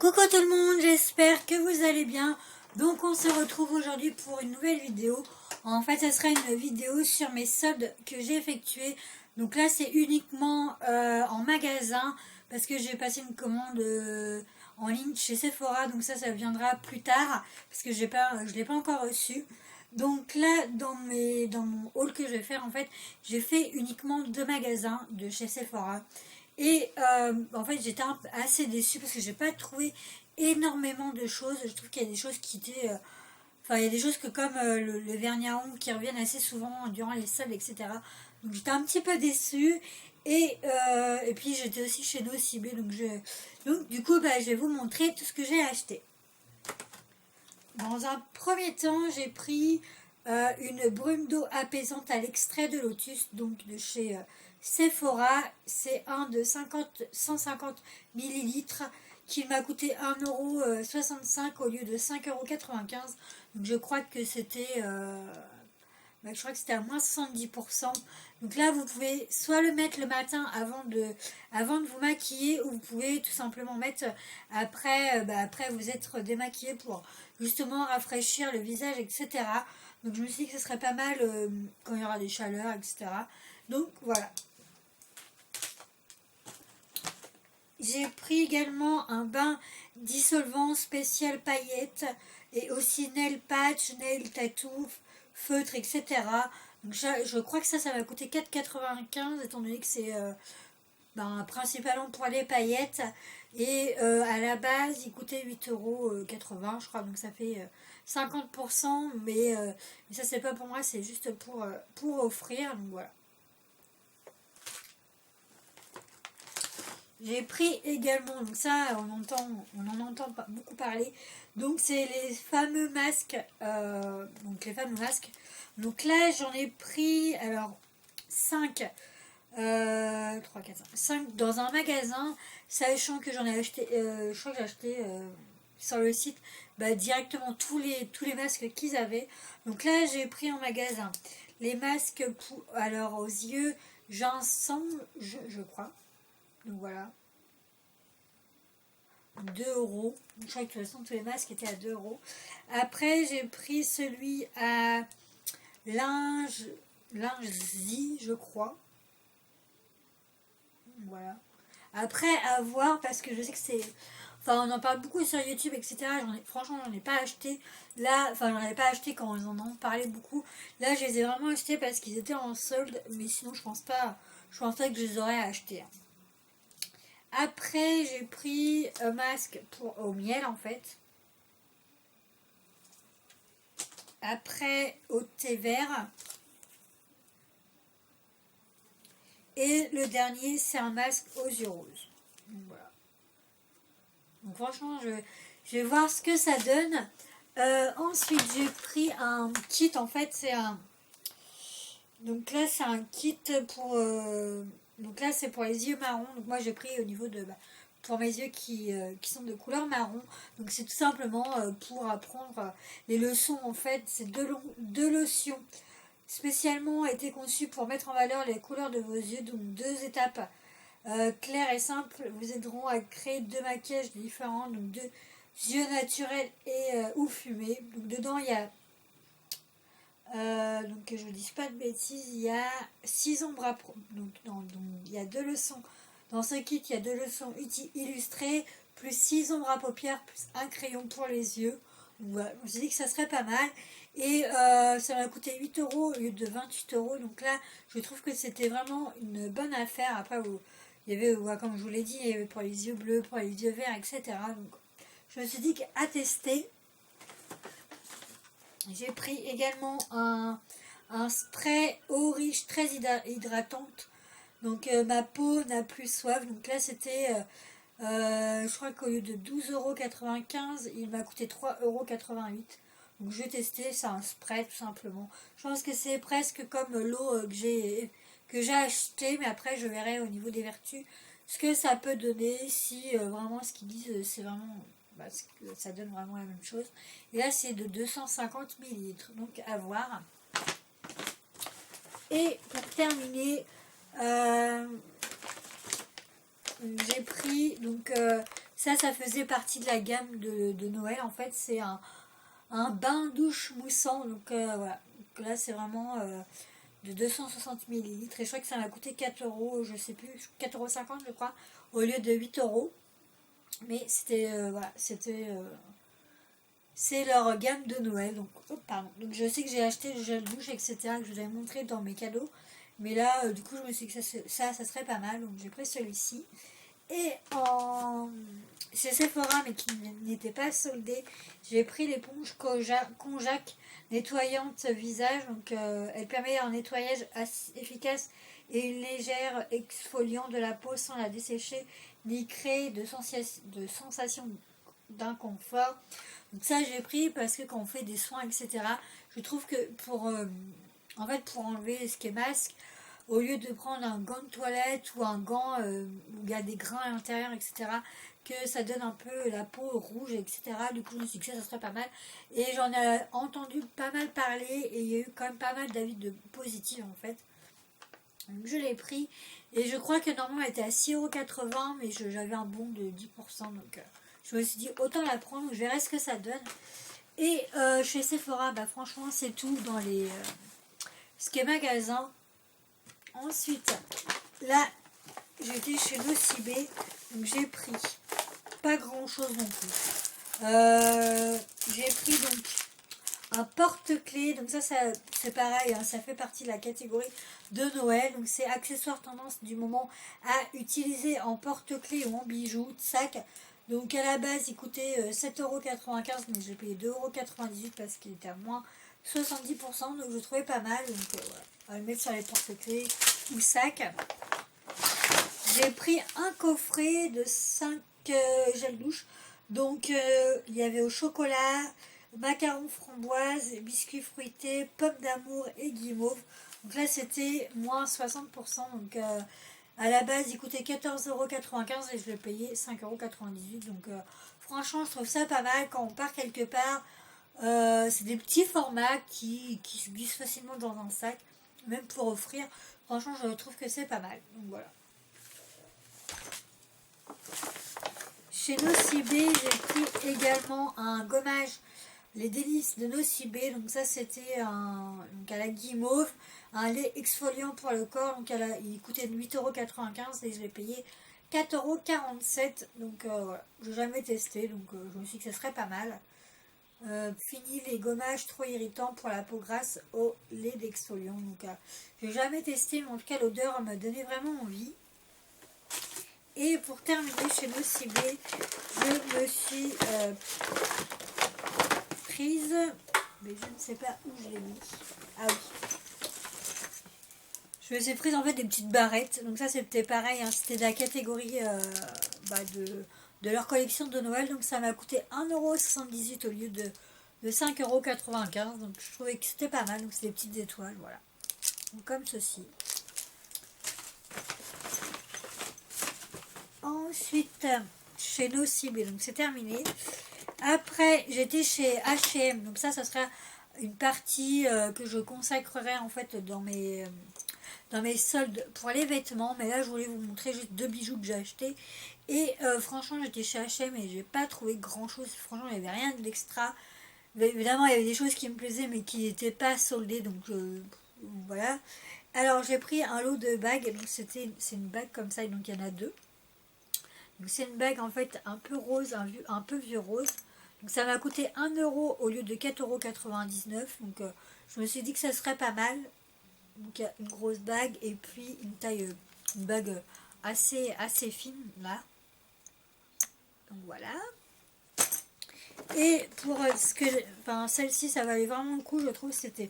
Coucou tout le monde, j'espère que vous allez bien. Donc on se retrouve aujourd'hui pour une nouvelle vidéo. En fait, ce sera une vidéo sur mes soldes que j'ai effectués. Donc là, c'est uniquement en magasin parce que j'ai passé une commande en ligne chez Sephora. Donc ça viendra plus tard parce que je l'ai pas encore reçu. Donc là, dans mon haul que je vais faire, en fait, j'ai fait uniquement 2 magasins de chez Sephora. Et en fait, j'étais assez déçue parce que j'ai pas trouvé énormément de choses. Je trouve qu'il y a des choses qui étaient... Enfin, il y a des choses que comme le vernis à ongles qui reviennent assez souvent durant les soldes, etc. Donc j'étais un petit peu déçue. Et puis j'étais aussi chez Nocibé. Donc du coup, je vais vous montrer tout ce que j'ai acheté. Dans un premier temps, j'ai pris une brume d'eau apaisante à l'extrait de lotus, donc de chez Sephora. C'est un de 150 millilitres qui m'a coûté 1,65 € au lieu de 5,95 €. Donc je crois que c'était à moins 70%. Donc là, vous pouvez soit le mettre le matin avant de vous maquiller, ou vous pouvez tout simplement mettre après vous être démaquillé pour justement rafraîchir le visage, etc. Donc je me suis dit que ce serait pas mal quand il y aura des chaleurs, etc. Donc voilà. J'ai pris également un bain dissolvant spécial paillettes et aussi nail patch, nail tattoo, feutre, etc. Donc je crois que ça m'a coûté 4,95 € étant donné que c'est principalement pour les paillettes. Et à la base, il coûtait 8,80 € je crois. Donc ça fait 50%. Mais ça, c'est pas pour moi, c'est juste pour offrir. Donc voilà. J'ai pris également, donc ça on en entend pas beaucoup parler, donc c'est les fameux masques, donc là j'en ai pris, alors 5, 3, 4, 5 dans un magasin, sachant que j'en ai acheté, je crois que j'ai acheté sur le site directement tous les masques qu'ils avaient. Donc là j'ai pris en magasin les masques aux yeux ginsembre, je crois. Donc voilà, 2 €. Je crois que de toute façon tous les masques étaient à 2 €. Après j'ai pris celui à linge zi, je crois. Voilà. Après à voir, parce que je sais que c'est... Enfin, on en parle beaucoup sur YouTube, etc. Franchement, j'en ai pas acheté. Là, enfin, j'en avais pas acheté quand ils en ont parlé beaucoup. Là, je les ai vraiment achetés parce qu'ils étaient en solde. Mais sinon, je pense pas que je les aurais achetés. Après, j'ai pris un masque au miel, en fait. Après, au thé vert. Et le dernier, c'est un masque aux yeux roses. Donc, voilà. Donc, franchement, je vais voir ce que ça donne. Ensuite, j'ai pris un kit. En fait, c'est un... Donc là, c'est un kit pour... Donc là, c'est pour les yeux marrons. Donc moi, j'ai pris au niveau de... pour mes yeux qui sont de couleur marron. Donc c'est tout simplement pour apprendre les leçons. En fait, c'est deux lotions spécialement été conçues pour mettre en valeur les couleurs de vos yeux. Donc 2 étapes claires et simples vous aideront à créer 2 maquillages différents. Donc 2 yeux naturels et ou fumés. Donc dedans, il y a... donc que je ne dise pas de bêtises, il y a 6 ombres à donc il y a 2 leçons. Dans ce kit, il y a 2 leçons illustrées, plus 6 ombres à paupières, plus un crayon pour les yeux. Donc voilà, je me suis dit que ça serait pas mal. Et ça m'a coûté 8 € au lieu de 28 €. Donc là, je trouve que c'était vraiment une bonne affaire. Après, il y avait, comme je vous l'ai dit, il y avait pour les yeux bleus, pour les yeux verts, etc. Donc je me suis dit qu'à tester. J'ai pris également un spray eau riche très hydratante. Donc ma peau n'a plus soif. Donc là c'était, je crois qu'au lieu de 12,95 €, il m'a coûté 3,88 €. Donc je vais tester, c'est un spray tout simplement. Je pense que c'est presque comme l'eau que j'ai acheté, mais après je verrai au niveau des vertus ce que ça peut donner, si vraiment ce qu'ils disent c'est vraiment... parce que ça donne vraiment la même chose. Et là c'est de 250 millilitres, donc à voir. Et pour terminer, j'ai pris donc Ça faisait partie de la gamme de Noël. En fait, c'est un bain douche moussant. Donc voilà. Donc là, c'est vraiment de 260 millilitres. Et je crois que ça m'a coûté 4 euros, je sais plus, 4,50 € je crois, au lieu de 8 euros. Mais c'était, voilà, c'est leur gamme de Noël. Donc, oh, pardon. Donc je sais que j'ai acheté le gel douche, etc., que je vous avais montré dans mes cadeaux. Mais là, du coup, je me suis dit que ça serait pas mal. Donc j'ai pris celui-ci. Et chez Sephora, mais qui n'était pas soldé, j'ai pris l'éponge Konjac nettoyante visage. Donc elle permet un nettoyage efficace et une légère exfoliant de la peau sans la dessécher ni créer de sensation d'inconfort. Donc ça j'ai pris parce que quand on fait des soins, etc., je trouve que en fait, pour enlever ce qui est masque, au lieu de prendre un gant de toilette ou un gant où il y a des grains à l'intérieur, etc., que ça donne un peu la peau rouge, etc. Du coup, je me suis dit que ça serait pas mal. Et j'en ai entendu pas mal parler et il y a eu quand même pas mal d'avis positifs en fait. Donc je l'ai pris et je crois que normalement elle était à 6,80 €, mais j'avais un bon de 10%. Donc je me suis dit autant la prendre, je verrai ce que ça donne. Et chez Sephora, bah, franchement, c'est tout dans les ce qui est magasin. Ensuite, là, j'étais chez Nocibé, donc j'ai pris pas grand chose non plus. J'ai pris donc un porte-clés, donc ça c'est pareil, hein, ça fait partie de la catégorie de Noël, donc c'est accessoire tendance du moment à utiliser en porte-clés ou en bijoux, sac. Donc à la base il coûtait 7,95 €, mais j'ai payé 2,98 € parce qu'il était à moins 70%, donc je trouvais pas mal. Donc voilà, on va le mettre sur les porte-clés ou sacs. J'ai pris un coffret de 5 gels douche. Donc il y avait au chocolat, macarons framboise, biscuits fruités, pommes d'amour et guimauve. Donc là c'était moins 60%. Donc à la base il coûtait 14,95 € et je l'ai payé 5,98 €. Donc franchement je trouve ça pas mal quand on part quelque part. C'est des petits formats qui se glissent facilement dans un sac, même pour offrir. Franchement je trouve que c'est pas mal. Donc voilà. Chez Nocibé, j'ai pris également un gommage, les délices de Nocibé. Donc ça c'était donc à la guimauve, un lait exfoliant pour le corps. Donc il coûtait 8,95 € et je l'ai payé 4,47 €. Donc voilà, je n'ai jamais testé, donc je me suis dit que ce serait pas mal. Fini les gommages trop irritants pour la peau grasse au lait d'exfoliant. Donc je n'ai jamais testé, mais en tout cas l'odeur me donnait vraiment envie. Et pour terminer chez Nocibé, je me suis prise, mais je ne sais pas où je l'ai mis. Ah oui. Je me suis prise en fait des petites barrettes. Donc ça c'était pareil, hein, c'était de la catégorie de leur collection de Noël. Donc ça m'a coûté 1,78 € au lieu de 5,95 €. Donc je trouvais que c'était pas mal. Donc c'est des petites étoiles, voilà. Donc comme ceci. Ensuite, chez Nocibé, donc c'est terminé. Après, j'étais chez H&M, donc ça sera une partie que je consacrerai en fait dans mes soldes pour les vêtements. Mais là, je voulais vous montrer juste 2 bijoux que j'ai achetés. Et franchement, j'étais chez H&M et j'ai pas trouvé grand chose. Franchement, il n'y avait rien d'extra. Évidemment, il y avait des choses qui me plaisaient mais qui n'étaient pas soldées, donc voilà. Alors, j'ai pris un lot de bagues, donc c'est une bague comme ça, donc il y en a 2. Donc c'est une bague en fait un peu rose, un peu vieux rose. Donc ça m'a coûté 1 € au lieu de 4,99 €. Donc je me suis dit que ça serait pas mal. Donc il y a une grosse bague et puis une bague assez fine là. Donc voilà. Et pour celle-ci ça valait vraiment le coup, je trouve. C'est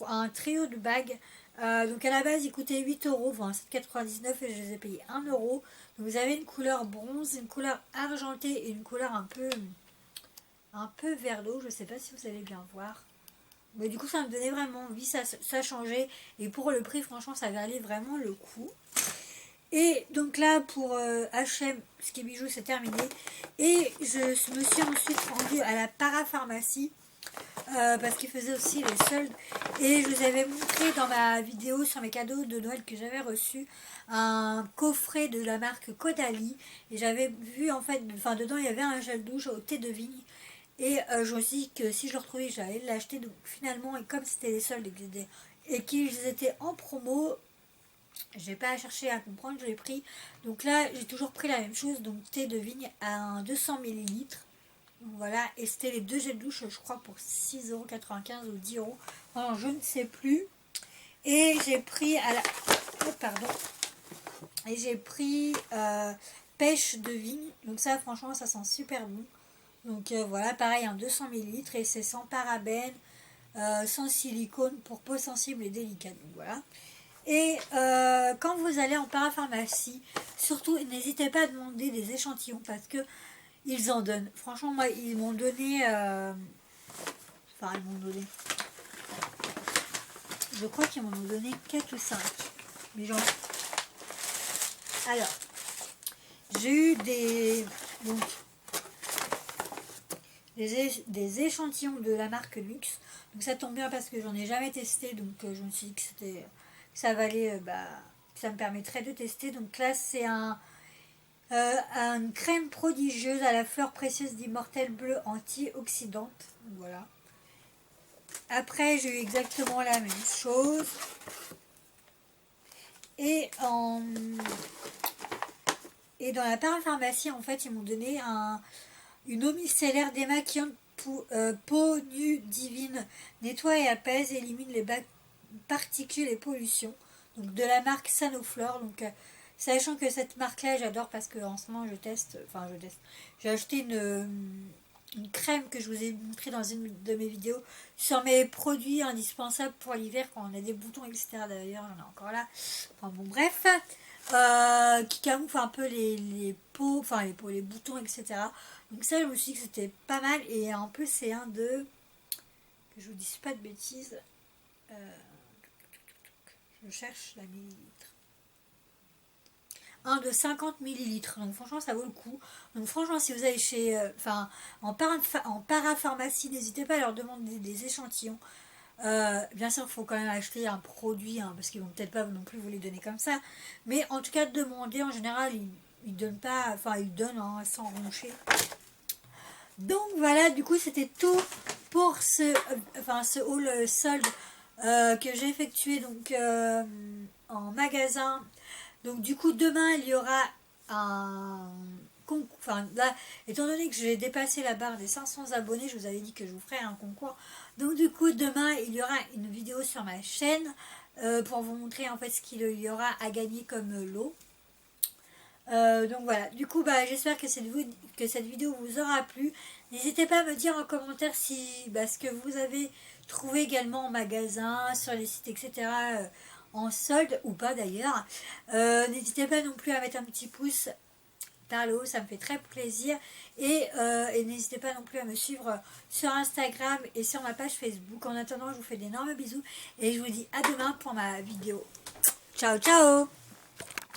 un trio de bagues. Donc à la base il coûtait 8 €, enfin 7,99 € et je les ai payés 1 €. Donc vous avez une couleur bronze, une couleur argentée et une couleur un peu vert d'eau. Je sais pas si vous allez bien voir. Mais du coup ça me donnait vraiment envie, ça changeait. Et pour le prix franchement ça valait vraiment le coup. Et donc là pour H&M, ce qui est bijoux c'est terminé. Et je me suis ensuite rendue à la parapharmacie. parce qu'ils faisaient aussi les soldes. Et je vous avais montré dans ma vidéo sur mes cadeaux de Noël que j'avais reçu un coffret de la marque Caudalie. Et j'avais vu en fait, enfin dedans il y avait un gel douche au thé de vigne. Et je me suis dit que si je le retrouvais, j'allais l'acheter. Donc finalement, et comme c'était les soldes et qu'ils étaient en promo, j'ai pas cherché à comprendre, je l'ai pris. Donc là, j'ai toujours pris la même chose. Donc thé de vigne à 200 millilitres. Voilà, et c'était les deux gels douche, je crois, pour 6,95 € ou 10 €. Alors, je ne sais plus. Et j'ai pris à la. Oh, pardon. Et j'ai pris pêche de vigne. Donc, ça, franchement, ça sent super bon. Donc, voilà, pareil, un 200 millilitres. Et c'est sans parabènes, sans silicone pour peau sensible et délicate. Donc, voilà. Et quand vous allez en parapharmacie, surtout, n'hésitez pas à demander des échantillons parce que ils en donnent. Franchement, moi, ils m'ont donné... Enfin, ils m'ont donné... Je crois qu'ils m'en ont donné 4 ou 5. Mais genre... Alors, j'ai eu des... Donc, des échantillons de la marque Luxe. Donc ça tombe bien parce que j'en ai jamais testé. Donc je me suis dit que c'était... Ça valait... ça me permettrait de tester. Donc là, c'est une crème prodigieuse à la fleur précieuse d'immortel bleu antioxydante. Voilà. Après, j'ai eu exactement la même chose. Et dans la parapharmacie, en fait, ils m'ont donné une eau micellaire démaquillante peau nue divine. Nettoie et apaise, élimine les particules et pollutions. Donc de la marque Sanoflore. Donc sachant que cette marque-là, j'adore parce que en ce moment, je teste. J'ai acheté une crème que je vous ai montré dans une de mes vidéos sur mes produits indispensables pour l'hiver quand on a des boutons, etc. D'ailleurs, on est encore là. Enfin bon, bref. Qui camoufle un peu les peaux, enfin les peaux, les boutons, etc. Donc ça, je me suis dit que c'était pas mal. Et en plus, c'est un de... Que je vous dise pas de bêtises. Je cherche la millilitre. Un de 50 millilitres. Donc franchement, ça vaut le coup. Donc franchement, si vous allez chez... en parapharmacie, n'hésitez pas à leur demander des échantillons. Bien sûr, il faut quand même acheter un produit, hein, parce qu'ils vont peut-être pas non plus vous les donner comme ça. Mais en tout cas, demander, en général, ils donnent pas... Enfin, ils donnent hein, sans roncher. Donc voilà, du coup, c'était tout pour ce haul solde que j'ai effectué donc en magasin. Donc du coup demain il y aura un concours, enfin là étant donné que j'ai dépassé la barre des 500 abonnés, je vous avais dit que je vous ferais un concours. Donc du coup demain il y aura une vidéo sur ma chaîne pour vous montrer en fait ce qu'il y aura à gagner comme lot. Donc voilà, du coup j'espère que cette vidéo vous aura plu. N'hésitez pas à me dire en commentaire si ce que vous avez trouvé également en magasin, sur les sites, etc. En solde ou pas d'ailleurs. N'hésitez pas non plus à mettre un petit pouce par le haut, ça me fait très plaisir. Et n'hésitez pas non plus à me suivre sur Instagram et sur ma page Facebook. En attendant, je vous fais d'énormes bisous et je vous dis à demain pour ma vidéo. Ciao ciao.